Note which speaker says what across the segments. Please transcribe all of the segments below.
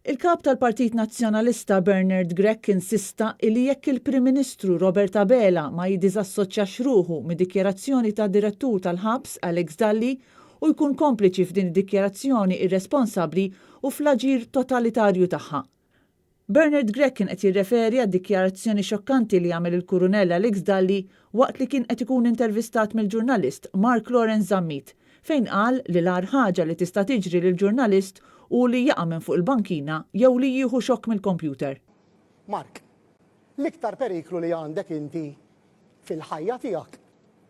Speaker 1: Il-kap tal-Partit Nazzjonalista Bernard Grech insista li jekk il-Prim Ministru Robert Abela ma jiddiżassoċjax ruħu mid-dikjerazzjoni tad direttur tal-ħabs Alex Dalli u jkun kompliċi f'din id-dikjerazzjoni irresponsabbli u fl-aġir totalitarju tagħha. Bernard Grech kien qed jirreferi għad-dikjarazzjoni xokkanti li għamel il-Kurunell Alex Dalli waqt li kien qed ikun intervistat mill-ġurnalist Mark Lawrence Zammit fejn qal li l-ar ħaġa li tista' tiġri lill-ġurnalist u li jaqa' minn fuq il-bankina jew li jieħu xokk mill-kompjuter.
Speaker 2: Mark, l-iktar periklu li għandek inti fil-ħajja tiegħek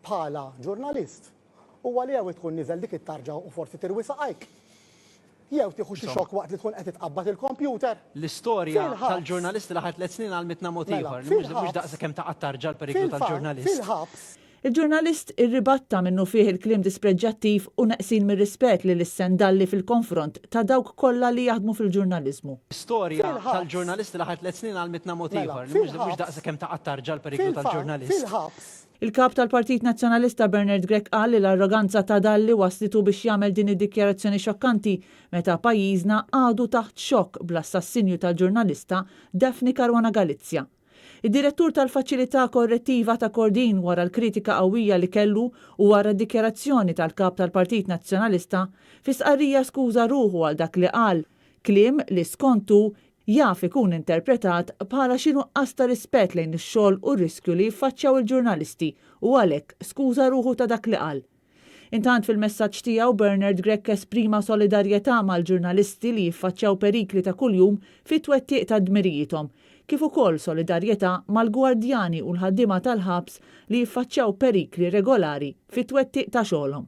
Speaker 2: bħala ġurnalist huwa li jew tkun niżel dik it-tarġa u forsi tirwisaqajk. Jew tieħu xi xokk waqt li tkun qed titqabbad il-kompjuter.
Speaker 3: L-istorja tal-ġurnalist li ħadd 3 snin għal mitna mod ieħor, mhux daqskemm taqgħod tarġa l-periklu tal-ġurnalist.
Speaker 2: Fil-ħabs
Speaker 1: Il-ġurnalist irribatta minnu fih il-klim dispreġġattiv u naqsin mir-rispett li l-issen Dalli fil-konfront ta' dawk kollha li jaħdmu fil-ġurnaliżmu.
Speaker 3: L-istorja tal-ġurnalist li ħadd 3 snin għal mitna mod ieħor, mhux daqskemm taqgħod tarġa l-periklu tal-ġurnalist.
Speaker 2: Fil-ħabs
Speaker 1: Il-kap tal-Partit Nazzjonalista Bernard Grech qal li l-arroganza ta' Dalli waslitu biex jagħmel din id-dikjarazzjoni xokkanti meta pajjiżna għadu taħt xokk bl-assassinju tal-ġurnalista Daphne Caruana Galizia. Id-direttur tal-Faċilità Korrettiva ta' Kordin wara l-kritika qawwija li kellu u wara d-dikjarazzjoni tal-kap tal-Partit Nazzjonalista fisqarrija skuża ruħu għal dak li qal, kliem li skontu jaf ikun interpretat bħala xi nuqqas ta' rispett lejn ix-xogħol u r-riskju li jiffaċċjaw il-ġurnalisti u għalhekk skuża ruħu ta' dak li qal. Intant fil-messaġġ tiegħu Bernard Grech esprima solidarjetà mal-ġurnalisti li jiffaċċjaw perikli ta' kuljum fit-twettiq ta' dmirijithom, kif ukoll solidarjetà mal-gwardjani u l-ħaddiema tal-ħabs li jiffaċċjaw perikli regolari fit-twettiq ta' xogħolhom.